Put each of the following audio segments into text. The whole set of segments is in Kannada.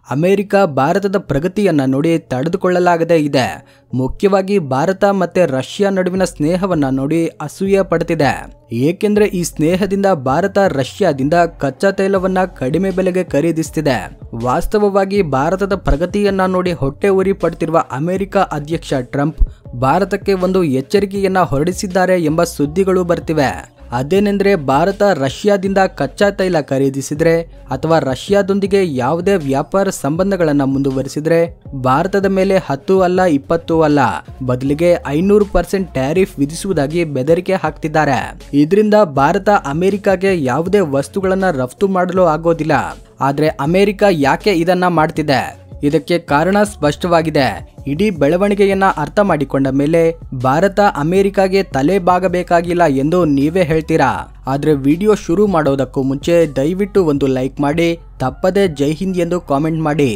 ಅಮೆರಿಕ ಭಾರತದ ಪ್ರಗತಿಯನ್ನ ನೋಡಿ ತಡೆದುಕೊಳ್ಳಲಾಗದೇ ಇದೆ. ಮುಖ್ಯವಾಗಿ ಭಾರತ ಮತ್ತೆ ರಷ್ಯಾ ನಡುವಿನ ಸ್ನೇಹವನ್ನ ನೋಡಿ ಅಸೂಯೆ ಪಡ್ತಿದೆ. ಏಕೆಂದ್ರೆ ಈ ಸ್ನೇಹದಿಂದ ಭಾರತ ರಷ್ಯಾದಿಂದ ಕಚ್ಚಾ ತೈಲವನ್ನ ಕಡಿಮೆ ಬೆಲೆಗೆ ಖರೀದಿಸ್ತಿದೆ. ವಾಸ್ತವವಾಗಿ ಭಾರತದ ಪ್ರಗತಿಯನ್ನ ನೋಡಿ ಹೊಟ್ಟೆ ಉರಿ ಪಡ್ತಿರುವ ಅಮೆರಿಕ ಅಧ್ಯಕ್ಷ ಟ್ರಂಪ್ ಭಾರತಕ್ಕೆ ಒಂದು ಎಚ್ಚರಿಕೆಯನ್ನ ಹೊರಡಿಸಿದ್ದಾರೆ ಎಂಬ ಸುದ್ದಿಗಳು ಬರ್ತಿವೆ. ಅದೇನೆಂದ್ರೆ ಭಾರತ ರಷ್ಯಾದಿಂದ ಕಚ್ಚಾ ತೈಲ ಖರೀದಿಸಿದ್ರೆ ಅಥವಾ ರಷ್ಯಾದೊಂದಿಗೆ ಯಾವುದೇ ವ್ಯಾಪಾರ ಸಂಬಂಧಗಳನ್ನ ಮುಂದುವರಿಸಿದ್ರೆ ಭಾರತದ ಮೇಲೆ 10 ಅಲ್ಲ 20 ಅಲ್ಲ ಬದಲಿಗೆ 500% ಟ್ಯಾರಿಫ್ ವಿಧಿಸುವುದಾಗಿ ಬೆದರಿಕೆ ಹಾಕ್ತಿದ್ದಾರೆ. ಇದರಿಂದ ಭಾರತ ಅಮೆರಿಕಾಗೆ ಯಾವುದೇ ವಸ್ತುಗಳನ್ನ ರಫ್ತು ಮಾಡಲು ಆಗೋದಿಲ್ಲ. ಆದ್ರೆ ಅಮೆರಿಕ ಯಾಕೆ ಇದನ್ನ ಮಾಡ್ತಿದೆ? ಇದಕ್ಕೆ ಕಾರಣ ಸ್ಪಷ್ಟವಾಗಿದೆ. ಇಡೀ ಬೆಳವಣಿಗೆಯನ್ನ ಅರ್ಥ ಮಾಡಿಕೊಂಡ ಮೇಲೆ ಭಾರತ ಅಮೆರಿಕಾಗೆ ತಲೆ ಬಾಗಬೇಕಾಗಿಲ್ಲ ಎಂದು ನೀವೇ ಹೇಳ್ತೀರಾ. ಆದ್ರೆ ವಿಡಿಯೋ ಶುರು ಮಾಡೋದಕ್ಕೂ ಮುಂಚೆ ದಯವಿಟ್ಟು ಒಂದು ಲೈಕ್ ಮಾಡಿ, ತಪ್ಪದೆ ಜೈ ಹಿಂದ್ ಎಂದು ಕಾಮೆಂಟ್ ಮಾಡಿ.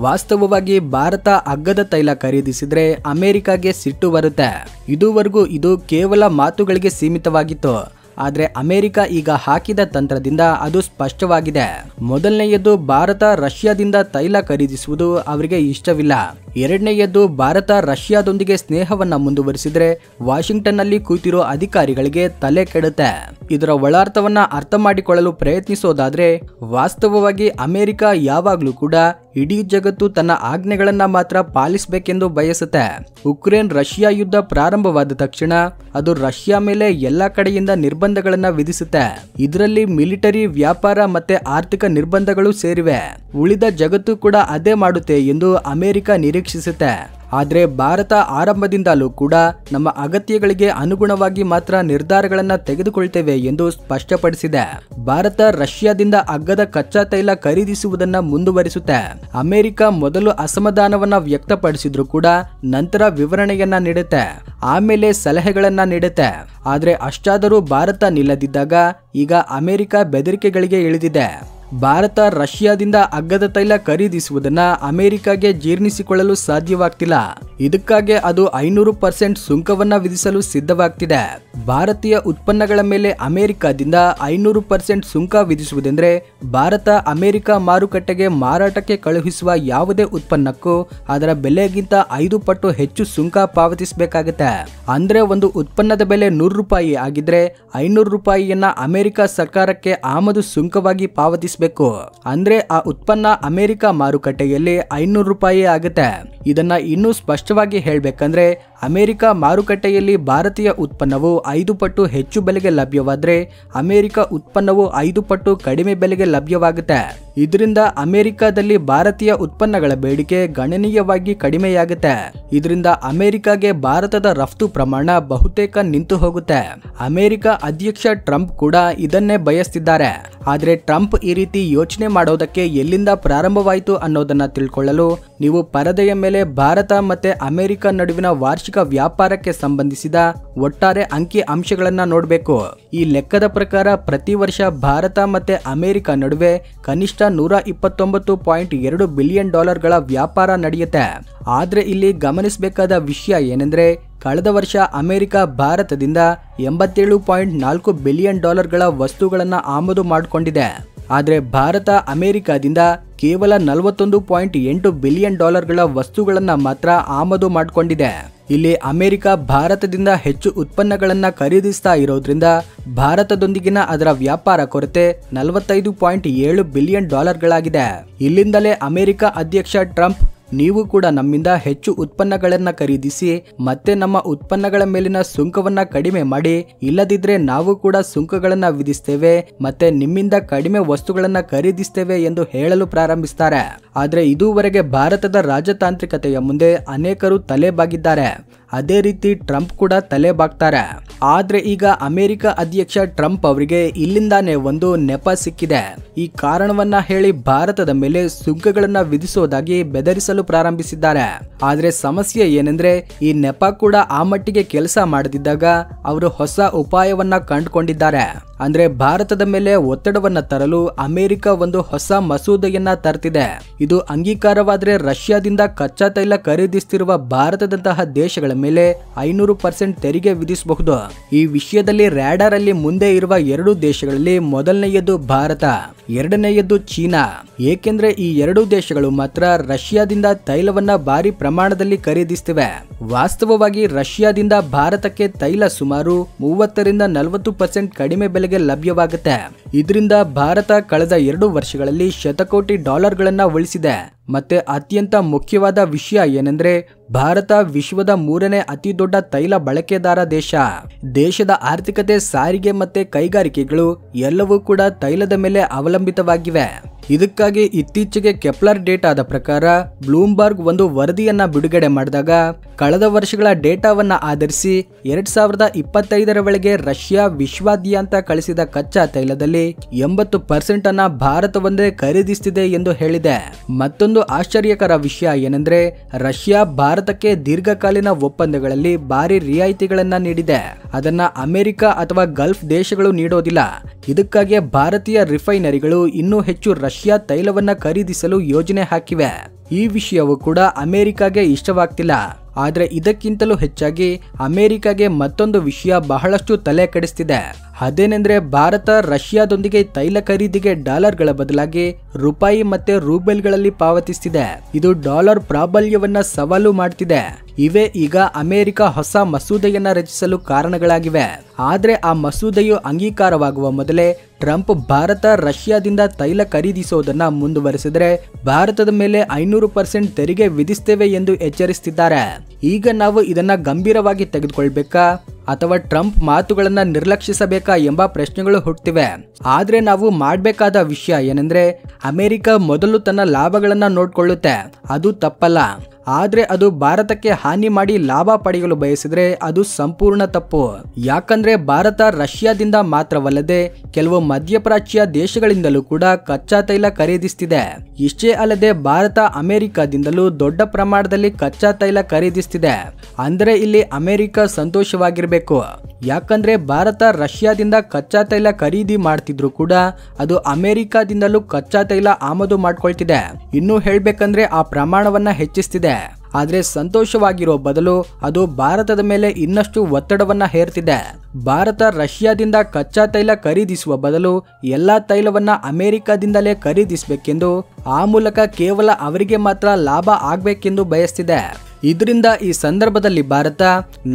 ವಾಸ್ತವವಾಗಿ ಭಾರತ ಅಗ್ಗದ ತೈಲ ಖರೀದಿಸಿದ್ರೆ ಅಮೆರಿಕಾಗೆ ಸಿಟ್ಟು ಬರುತ್ತೆ. ಇದುವರೆಗೂ ಇದು ಕೇವಲ ಮಾತುಗಳಿಗೆ ಸೀಮಿತವಾಗಿತ್ತು. ಆದ್ರೆ ಅಮೆರಿಕ ಈಗ ಹಾಕಿದ ತಂತ್ರದಿಂದ ಅದು ಸ್ಪಷ್ಟವಾಗಿದೆ. ಮೊದಲನೆಯದು, ಭಾರತ ರಷ್ಯಾದಿಂದ ತೈಲ ಖರೀದಿಸುವುದು ಅವರಿಗೆ ಇಷ್ಟವಿಲ್ಲ. ಎರಡನೆಯದು, ಭಾರತ ರಷ್ಯಾದೊಂದಿಗೆ ಸ್ನೇಹವನ್ನ ಮುಂದುವರಿಸಿದ್ರೆ ವಾಷಿಂಗ್ಟನ್ ನಲ್ಲಿ ಕೂತಿರೋ ಅಧಿಕಾರಿಗಳಿಗೆ ತಲೆ ಕೆಡುತ್ತೆ. ಇದರ ಒಳಾರ್ಥವನ್ನ ಅರ್ಥ ಮಾಡಿಕೊಳ್ಳಲು ಪ್ರಯತ್ನಿಸೋದಾದ್ರೆ ವಾಸ್ತವವಾಗಿ ಅಮೆರಿಕ ಯಾವಾಗ್ಲೂ ಕೂಡ ಇಡೀ ಜಗತ್ತು ತನ್ನ ಆಜ್ಞೆಗಳನ್ನ ಮಾತ್ರ ಪಾಲಿಸಬೇಕೆಂದು ಬಯಸುತ್ತೆ. ಉಕ್ರೇನ್ ರಷ್ಯಾ ಯುದ್ಧ ಪ್ರಾರಂಭವಾದ ತಕ್ಷಣ ಅದು ರಷ್ಯಾ ಮೇಲೆ ಎಲ್ಲಾ ಕಡೆಯಿಂದ ನಿರ್ಬಂಧಗಳನ್ನ ವಿಧಿಸುತ್ತೆ. ಇದರಲ್ಲಿ ಮಿಲಿಟರಿ, ವ್ಯಾಪಾರ ಮತ್ತೆ ಆರ್ಥಿಕ ನಿರ್ಬಂಧಗಳು ಸೇರಿವೆ. ಉಳಿದ ಜಗತ್ತು ಕೂಡ ಅದೇ ಮಾಡುತ್ತೆ ಎಂದು ಅಮೆರಿಕ ನಿರೀಕ್ಷಿಸುತ್ತೆ. ಆದ್ರೆ ಭಾರತ ಆರಂಭದಿಂದಲೂ ಕೂಡ ನಮ್ಮ ಅಗತ್ಯಗಳಿಗೆ ಅನುಗುಣವಾಗಿ ಮಾತ್ರ ನಿರ್ಧಾರಗಳನ್ನ ತೆಗೆದುಕೊಳ್ತೇವೆ ಎಂದು ಸ್ಪಷ್ಟಪಡಿಸಿದೆ. ಭಾರತ ರಷ್ಯಾದಿಂದ ಅಗ್ಗದ ಕಚ್ಚಾ ತೈಲ ಖರೀದಿಸುವುದನ್ನ ಮುಂದುವರಿಸುತ್ತೆ. ಅಮೆರಿಕ ಮೊದಲು ಅಸಮಾಧಾನವನ್ನ ವ್ಯಕ್ತಪಡಿಸಿದ್ರು ಕೂಡ ನಂತರ ವಿವರಣೆಯನ್ನ ನೀಡುತ್ತೆ, ಆಮೇಲೆ ಸಲಹೆಗಳನ್ನ ನೀಡುತ್ತೆ. ಆದ್ರೆ ಅಷ್ಟಾದರೂ ಭಾರತ ನಿಲ್ಲದಿದ್ದಾಗ ಈಗ ಅಮೆರಿಕ ಬೆದರಿಕೆಗಳಿಗೆ ಇಳಿದಿದೆ. ಭಾರತ ರಷ್ಯಾದಿಂದ ಅಗ್ಗದ ತೈಲ ಖರೀದಿಸುವುದನ್ನ ಅಮೆರಿಕಾಗೆ ಜೀರ್ಣಿಸಿಕೊಳ್ಳಲು ಸಾಧ್ಯವಾಗ್ತಿಲ್ಲ. ಇದಕ್ಕಾಗಿ ಅದು 500% ಸುಂಕವನ್ನ ವಿಧಿಸಲು ಸಿದ್ಧವಾಗ್ತಿದೆ. ಭಾರತೀಯ ಉತ್ಪನ್ನಗಳ ಮೇಲೆ ಅಮೆರಿಕಾದಿಂದ 500% ಸುಂಕ ವಿಧಿಸುವುದೆಂದ್ರೆ ಭಾರತ ಅಮೆರಿಕ ಮಾರುಕಟ್ಟೆಗೆ ಮಾರಾಟಕ್ಕೆ ಕಳುಹಿಸುವ ಯಾವುದೇ ಉತ್ಪನ್ನಕ್ಕೂ ಅದರ ಬೆಲೆಗಿಂತ 5 ಪಟ್ಟು ಹೆಚ್ಚು ಸುಂಕ ಪಾವತಿಸಬೇಕಾಗುತ್ತೆ. ಅಂದ್ರೆ ಒಂದು ಉತ್ಪನ್ನದ ಬೆಲೆ ₹100 ಆಗಿದ್ರೆ ₹500 ಅಮೆರಿಕ ಸರ್ಕಾರಕ್ಕೆ ಆಮದು ಸುಂಕವಾಗಿ ಪಾವತಿಸಬೇಕು. ಅಂದ್ರೆ ಆ ಉತ್ಪನ್ನ ಅಮೆರಿಕ ಮಾರುಕಟ್ಟೆಯಲ್ಲಿ ₹500 ಆಗುತ್ತೆ. ಇದನ್ನ ಇನ್ನೂ ಸ್ಪಷ್ಟವಾಗಿ ಹೇಳ್ಬೇಕಂದ್ರೆ ಅಮೆರಿಕ ಮಾರುಕಟ್ಟೆಯಲ್ಲಿ ಭಾರತೀಯ ಉತ್ಪನ್ನವು 5 ಪಟ್ಟು ಹೆಚ್ಚು ಬೆಲೆಗೆ ಲಭ್ಯವಾದ್ರೆ ಅಮೆರಿಕ ಉತ್ಪನ್ನವು 5 ಪಟ್ಟು ಕಡಿಮೆ ಬೆಲೆಗೆ ಲಭ್ಯವಾಗುತ್ತೆ. ಇದರಿಂದ ಅಮೆರಿಕದಲ್ಲಿ ಭಾರತೀಯ ಉತ್ಪನ್ನಗಳ ಬೇಡಿಕೆ ಗಣನೀಯವಾಗಿ ಕಡಿಮೆಯಾಗುತ್ತೆ. ಇದರಿಂದ ಅಮೆರಿಕಾಗೆ ಭಾರತದ ರಫ್ತು ಪ್ರಮಾಣ ಬಹುತೇಕ ನಿಂತು ಹೋಗುತ್ತೆ. ಅಮೆರಿಕ ಅಧ್ಯಕ್ಷ ಟ್ರಂಪ್ ಕೂಡ ಇದನ್ನೇ ಬಯಸ್ತಿದ್ದಾರೆ. ಆದ್ರೆ ಟ್ರಂಪ್ ಈ ರೀತಿ ಯೋಚನೆ ಮಾಡೋದಕ್ಕೆ ಎಲ್ಲಿಂದ ಪ್ರಾರಂಭವಾಯಿತು ಅನ್ನೋದನ್ನ ತಿಳ್ಕೊಳ್ಳಲು ನೀವು ಪರದೆಯ ಮೇಲೆ ಭಾರತ ಮತ್ತೆ ಅಮೆರಿಕ ನಡುವಿನ ವಾರ್ಷಿಕ ವ್ಯಾಪಾರಕ್ಕೆ ಸಂಬಂಧಿಸಿದ ಒಟ್ಟಾರೆ ಅಂಕಿ ಅಂಶಗಳನ್ನ ನೋಡಬೇಕು. ಈ ಲೆಕ್ಕದ ಪ್ರಕಾರ ಪ್ರತಿ ವರ್ಷ ಭಾರತ ಮತ್ತೆ ಅಮೆರಿಕ ನಡುವೆ ಕನಿಷ್ಠ $129.2 ಬಿಲಿಯನ್ ವ್ಯಾಪಾರ ನಡೆಯುತ್ತೆ. ಆದ್ರೆ ಇಲ್ಲಿ ಗಮನಿಸಬೇಕಾದ ವಿಷಯ ಏನೆಂದ್ರೆ ಕಳೆದ ವರ್ಷ ಅಮೆರಿಕ ಭಾರತದಿಂದ $87.4 ಬಿಲಿಯನ್ ವಸ್ತುಗಳನ್ನ ಆಮದು ಮಾಡಿಕೊಂಡಿದೆ. ಆದ್ರೆ ಭಾರತ ಅಮೆರಿಕದಿಂದ ಕೇವಲ $41.8 ಬಿಲಿಯನ್ ವಸ್ತುಗಳನ್ನ ಮಾತ್ರ ಆಮದು ಮಾಡಿಕೊಂಡಿದೆ. ಇಲ್ಲಿ ಅಮೆರಿಕ ಭಾರತದಿಂದ ಹೆಚ್ಚು ಉತ್ಪನ್ನಗಳನ್ನ ಖರೀದಿಸ್ತಾ ಇರೋದ್ರಿಂದ ಭಾರತದೊಂದಿಗಿನ ಅದರ ವ್ಯಾಪಾರ ಕೊರತೆ $45.7 ಬಿಲಿಯನ್ ಆಗಿದೆ. ಇಲ್ಲಿಂದಲೇ ಅಮೆರಿಕ ಅಧ್ಯಕ್ಷ ಟ್ರಂಪ್ ನೀವು ಕೂಡ ನಮ್ಮಿಂದ ಹೆಚ್ಚು ಉತ್ಪನ್ನಗಳನ್ನ ಖರೀದಿಸಿ ಮತ್ತೆ ನಮ್ಮ ಉತ್ಪನ್ನಗಳ ಮೇಲಿನ ಸುಂಕವನ್ನ ಕಡಿಮೆ ಮಾಡಿ, ಇಲ್ಲದಿದ್ರೆ ನಾವು ಕೂಡ ಸುಂಕಗಳನ್ನ ವಿಧಿಸ್ತೇವೆ ಮತ್ತೆ ನಿಮ್ಮಿಂದ ಕಡಿಮೆ ವಸ್ತುಗಳನ್ನ ಖರೀದಿಸ್ತೇವೆ ಎಂದು ಹೇಳಲು ಪ್ರಾರಂಭಿಸ್ತಾರೆ. ಆದ್ರೆ ಇದುವರೆಗೆ ಭಾರತದ ರಾಜತಾಂತ್ರಿಕತೆಯ ಮುಂದೆ ಅನೇಕರು ತಲೆ ಬಾಗಿದ್ದಾರೆ. ಅದೇ ರೀತಿ ಟ್ರಂಪ್ ಕೂಡ ತಲೆ ಬಾಗ್ತಾರೆ. ಆದ್ರೆ ಈಗ ಅಮೆರಿಕ ಅಧ್ಯಕ್ಷ ಟ್ರಂಪ್ ಅವರಿಗೆ ಇಲ್ಲಿಂದಾನೇ ಒಂದು ನೆಪ ಸಿಕ್ಕಿದೆ. ಈ ಕಾರಣವನ್ನ ಹೇಳಿ ಭಾರತದ ಮೇಲೆ ಸುಂಕಗಳನ್ನ ವಿಧಿಸೋದಾಗಿ ಬೆದರಿಸಲು ಪ್ರಾರಂಭಿಸಿದ್ದಾರೆ. ಆದ್ರೆ ಸಮಸ್ಯೆ ಏನೆಂದ್ರೆ ಈ ನೆಪ ಕೂಡ ಆ ಮಟ್ಟಿಗೆ ಕೆಲಸ ಮಾಡದಿದ್ದಾಗ ಅವರು ಹೊಸ ಉಪಾಯವನ್ನ ಕಂಡುಕೊಂಡಿದ್ದಾರೆ. ಅಂದ್ರೆ ಭಾರತದ ಮೇಲೆ ಒತ್ತಡವನ್ನ ತರಲು ಅಮೆರಿಕ ಒಂದು ಹೊಸ ಮಸೂದೆಯನ್ನ ತರ್ತಿದೆ. ಇದು ಅಂಗೀಕಾರವಾದ್ರೆ ರಷ್ಯಾದಿಂದ ಕಚ್ಚಾ ತೈಲ ಖರೀದಿಸುತ್ತಿರುವ ಭಾರತದಂತಹ ದೇಶಗಳ ಮೇಲೆ 500% ತೆರಿಗೆ ವಿಧಿಸಬಹುದು. ಈ ವಿಷಯದಲ್ಲಿ ರ್ಯಾಡಾರ್ ಅಲ್ಲಿ ಮುಂದೆ ಇರುವ 2 ದೇಶಗಳಲ್ಲಿ ಮೊದಲನೆಯದು ಭಾರತ, ಎರಡನೆಯದು ಚೀನಾ. ಏಕೆಂದ್ರೆ ಈ 2 ದೇಶಗಳು ಮಾತ್ರ ರಷ್ಯಾದಿಂದ ತೈಲವನ್ನ ಭಾರಿ ಪ್ರಮಾಣದಲ್ಲಿ ಖರೀದಿಸುತ್ತಿವೆ. ವಾಸ್ತವವಾಗಿ ರಷ್ಯಾದಿಂದ ಭಾರತಕ್ಕೆ ತೈಲ ಸುಮಾರು 30-40% ಕಡಿಮೆ ಬೆಲೆಗೆ ಲಭ್ಯವಾಗುತ್ತೆ. ಇದರಿಂದ ಭಾರತ ಕಳೆದ 2 ವರ್ಷಗಳಲ್ಲಿ ಶತಕೋಟಿ ಡಾಲರ್ಗಳನ್ನ ಉಳಿಸಿದೆ. ಮತ್ತೆ ಅತ್ಯಂತ ಮುಖ್ಯವಾದ ವಿಷಯ ಏನೆಂದ್ರೆ ಭಾರತ ವಿಶ್ವದ 3ನೇ ಅತಿ ದೊಡ್ಡ ತೈಲ ಬಳಕೆದಾರ ದೇಶ. ದೇಶದ ಆರ್ಥಿಕತೆ, ಸಾರಿಗೆ ಮತ್ತೆ ಕೈಗಾರಿಕೆಗಳು ಎಲ್ಲವೂ ಕೂಡ ತೈಲದ ಮೇಲೆ ಅವಲಂಬಿತವಾಗಿವೆ. ಇದಕ್ಕಾಗಿ ಇತ್ತೀಚೆಗೆ ಕೆಪ್ಲರ್ ಡೇಟಾದ ಪ್ರಕಾರ ಬ್ಲೂಮ್ಬರ್ಗ್ ಒಂದು ವರದಿಯನ್ನ ಬಿಡುಗಡೆ ಮಾಡಿದಾಗ ಕಳೆದ ವರ್ಷಗಳ ಡೇಟಾವನ್ನ ಆಧರಿಸಿ 2025ರ ವೇಳೆಗೆ ರಷ್ಯಾ ವಿಶ್ವಾದ್ಯಂತ ಕಳಿಸಿದ ಕಚ್ಚಾ ತೈಲದಲ್ಲಿ 80% ಅನ್ನ ಭಾರತವೊಂದೇ ಖರೀದಿಸುತ್ತಿದೆ ಎಂದು ಹೇಳಿದೆ. ಮತ್ತೊಂದು ಆಶ್ಚರ್ಯಕರ ವಿಷಯ ಏನೆಂದ್ರೆ ರಷ್ಯಾ ಭಾರತಕ್ಕೆ ದೀರ್ಘಕಾಲೀನ ಒಪ್ಪಂದಗಳಲ್ಲಿ ಭಾರಿ ರಿಯಾಯಿತಿಗಳನ್ನ ನೀಡಿದೆ. ಅದನ್ನ ಅಮೆರಿಕ ಅಥವಾ ಗಲ್ಫ್ ದೇಶಗಳು ನೀಡೋದಿಲ್ಲ. ಇದಕ್ಕಾಗಿ ಭಾರತೀಯ ರಿಫೈನರಿಗಳು ಇನ್ನೂ ಹೆಚ್ಚು ರಷ್ಯಾ ತೈಲವನ್ನ ಖರೀದಿಸಲು ಯೋಜನೆ ಹಾಕಿವೆ. ಈ ವಿಷಯವು ಕೂಡ ಅಮೆರಿಕಾಗೆ ಇಷ್ಟವಾಗ್ತಿಲ್ಲ. ಆದ್ರೆ ಇದಕ್ಕಿಂತಲೂ ಹೆಚ್ಚಾಗಿ ಅಮೆರಿಕಾಗೆ ಮತ್ತೊಂದು ವಿಷಯ ಬಹಳಷ್ಟು ತಲೆ ಕೆಡಿಸ್ತಿದೆ. ಅದೇನೆಂದ್ರೆ ಭಾರತ ರಷ್ಯಾದೊಂದಿಗೆ ತೈಲ ಖರೀದಿಗೆ ಡಾಲರ್ಗಳ ಬದಲಾಗಿ ರೂಪಾಯಿ ಮತ್ತೆ ರೂಬೆಲ್ಗಳಲ್ಲಿ ಪಾವತಿಸ್ತಿದೆ. ಇದು ಡಾಲರ್ ಪ್ರಾಬಲ್ಯವನ್ನ ಸವಾಲು ಮಾಡ್ತಿದೆ. ಇವೇ ಈಗ ಅಮೆರಿಕ ಹೊಸ ಮಸೂದೆಯನ್ನ ರಚಿಸಲು ಕಾರಣಗಳಾಗಿವೆ. ಆದ್ರೆ ಆ ಮಸೂದೆಯು ಅಂಗೀಕಾರವಾಗುವ ಮೊದಲೇ ಟ್ರಂಪ್ ಭಾರತ ರಷ್ಯಾದಿಂದ ತೈಲ ಖರೀದಿಸೋದನ್ನ ಮುಂದುವರೆಸಿದ್ರೆ ಭಾರತದ ಮೇಲೆ 500% ತೆರಿಗೆ ವಿಧಿಸ್ತೇವೆ ಎಂದು ಎಚ್ಚರಿಸುತ್ತಿದ್ದಾರೆ. ಈಗ ನಾವು ಇದನ್ನ ಗಂಭೀರವಾಗಿ ತೆಗೆದುಕೊಳ್ಬೇಕಾ ಅಥವಾ ಟ್ರಂಪ್ ಮಾತುಗಳನ್ನ ನಿರ್ಲಕ್ಷಿಸಬೇಕಾ ಎಂಬ ಪ್ರಶ್ನೆಗಳು ಹುಟ್ಟಿವೆ. ಆದ್ರೆ ನಾವು ಮಾಡಬೇಕಾದ ವಿಷಯ ಏನೆಂದ್ರೆ ಅಮೆರಿಕ ಮೊದಲು ತನ್ನ ಲಾಭಗಳನ್ನ ನೋಡ್ಕೊಳ್ಳುತ್ತೆ, ಅದು ತಪ್ಪಲ್ಲ. ಆದ್ರೆ ಅದು ಭಾರತಕ್ಕೆ ಹಾನಿ ಮಾಡಿ ಲಾಭ ಪಡೆಯಲು ಬಯಸಿದ್ರೆ ಅದು ಸಂಪೂರ್ಣ ತಪ್ಪು. ಯಾಕಂದ್ರೆ ಭಾರತ ರಷ್ಯಾದಿಂದ ಮಾತ್ರವಲ್ಲದೆ ಕೆಲವು ಮಧ್ಯಪ್ರಾಚ್ಯ ದೇಶಗಳಿಂದಲೂ ಕೂಡ ಕಚ್ಚಾ ತೈಲ ಖರೀದಿಸುತ್ತಿದೆ. ಇಷ್ಟೇ ಅಲ್ಲದೆ ಭಾರತ ಅಮೆರಿಕದಿಂದಲೂ ದೊಡ್ಡ ಪ್ರಮಾಣದಲ್ಲಿ ಕಚ್ಚಾ ತೈಲ ಖರೀದಿಸುತ್ತಿದೆ. ಅಂದ್ರೆ ಇಲ್ಲಿ ಅಮೆರಿಕ ಸಂತೋಷವಾಗಿರ್ಬೇಕು. ಯಾಕಂದ್ರೆ ಭಾರತ ರಷ್ಯಾದಿಂದ ಕಚ್ಚಾ ತೈಲ ಖರೀದಿ ಮಾಡ್ತಿದ್ರು ಕೂಡ ಅದು ಅಮೆರಿಕದಿಂದಲೂ ಕಚ್ಚಾ ತೈಲ ಆಮದು ಮಾಡ್ಕೊಳ್ತಿದೆ. ಇನ್ನು ಹೇಳ್ಬೇಕಂದ್ರೆ ಆ ಪ್ರಮಾಣವನ್ನ ಹೆಚ್ಚಿಸ್ತಿದೆ. ಆದ್ರೆ ಸಂತೋಷವಾಗಿರೋ ಬದಲು ಅದು ಭಾರತದ ಮೇಲೆ ಇನ್ನಷ್ಟು ಒತ್ತಡವನ್ನ ಹೇರ್ತಿದೆ. ಭಾರತ ರಷ್ಯಾದಿಂದ ಕಚ್ಚಾ ತೈಲ ಖರೀದಿಸುವ ಬದಲು ಎಲ್ಲಾ ತೈಲವನ್ನ ಅಮೆರಿಕದಿಂದಲೇ ಖರೀದಿಸಬೇಕೆಂದು, ಆ ಮೂಲಕ ಕೇವಲ ಅವರಿಗೆ ಮಾತ್ರ ಲಾಭ ಆಗ್ಬೇಕೆಂದು ಬಯಸ್ತಿದೆ. ಇದರಿಂದ ಈ ಸಂದರ್ಭದಲ್ಲಿ ಭಾರತ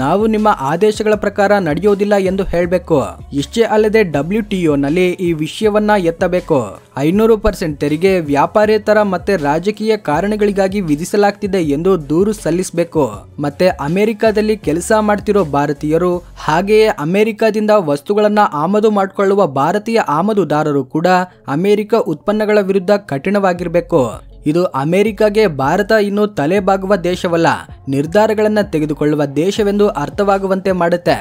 ನಾವು ನಿಮ್ಮ ಆದೇಶಗಳ ಪ್ರಕಾರ ನಡೆಯೋದಿಲ್ಲ ಎಂದು ಹೇಳಬೇಕು. ಇಷ್ಟೇ ಅಲ್ಲದೆ WTO ನಲ್ಲಿ ಈ ವಿಷಯವನ್ನ ಎತ್ತಬೇಕು. 500% ತೆರಿಗೆ ವ್ಯಾಪಾರೇತರ ಮತ್ತೆ ರಾಜಕೀಯ ಕಾರಣಗಳಿಗಾಗಿ ವಿಧಿಸಲಾಗ್ತಿದೆ ಎಂದು ದೂರು ಸಲ್ಲಿಸಬೇಕು. ಮತ್ತೆ ಅಮೆರಿಕದಲ್ಲಿ ಕೆಲಸ ಮಾಡ್ತಿರೋ ಭಾರತೀಯರು ಹಾಗೆಯೇ ಅಮೆರಿಕದಿಂದ ವಸ್ತುಗಳನ್ನ ಆಮದು ಮಾಡಿಕೊಳ್ಳುವ ಭಾರತೀಯ ಆಮದುದಾರರು ಕೂಡ ಅಮೆರಿಕ ಉತ್ಪನ್ನಗಳ ವಿರುದ್ಧ ಕಠಿಣವಾಗಿರಬೇಕು. ಇದು ಅಮೆರಿಕಾಗೆ ಭಾರತ ಇನ್ನು ತಲೆಬಾಗುವ ದೇಶವಲ್ಲ, ನಿರ್ಧಾರಗಳನ್ನ ತೆಗೆದುಕೊಳ್ಳುವ ದೇಶವೆಂದು ಅರ್ಥವಾಗುವಂತೆ ಮಾಡುತ್ತೆ.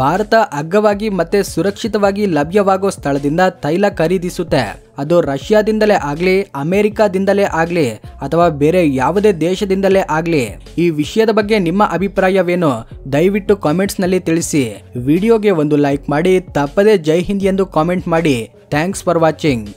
ಭಾರತ ಅಗ್ಗವಾಗಿ ಮತ್ತೆ ಸುರಕ್ಷಿತವಾಗಿ ಲಭ್ಯವಾಗುವ ಸ್ಥಳದಿಂದ ತೈಲ ಖರೀದಿಸುತ್ತೆ. ಅದು ರಷ್ಯಾದಿಂದಲೇ ಆಗ್ಲಿ, ಅಮೆರಿಕಾದಿಂದಲೇ ಆಗ್ಲಿ ಅಥವಾ ಬೇರೆ ಯಾವುದೇ ದೇಶದಿಂದಲೇ ಆಗ್ಲಿ. ಈ ವಿಷಯದ ಬಗ್ಗೆ ನಿಮ್ಮ ಅಭಿಪ್ರಾಯವೇನು? ದಯವಿಟ್ಟು ಕಾಮೆಂಟ್ಸ್ ನಲ್ಲಿ ತಿಳಿಸಿ. ವಿಡಿಯೋಗೆ ಒಂದು ಲೈಕ್ ಮಾಡಿ, ತಪ್ಪದೇ ಜೈ ಹಿಂದ್ ಎಂದು ಕಾಮೆಂಟ್ ಮಾಡಿ. Thanks for watching.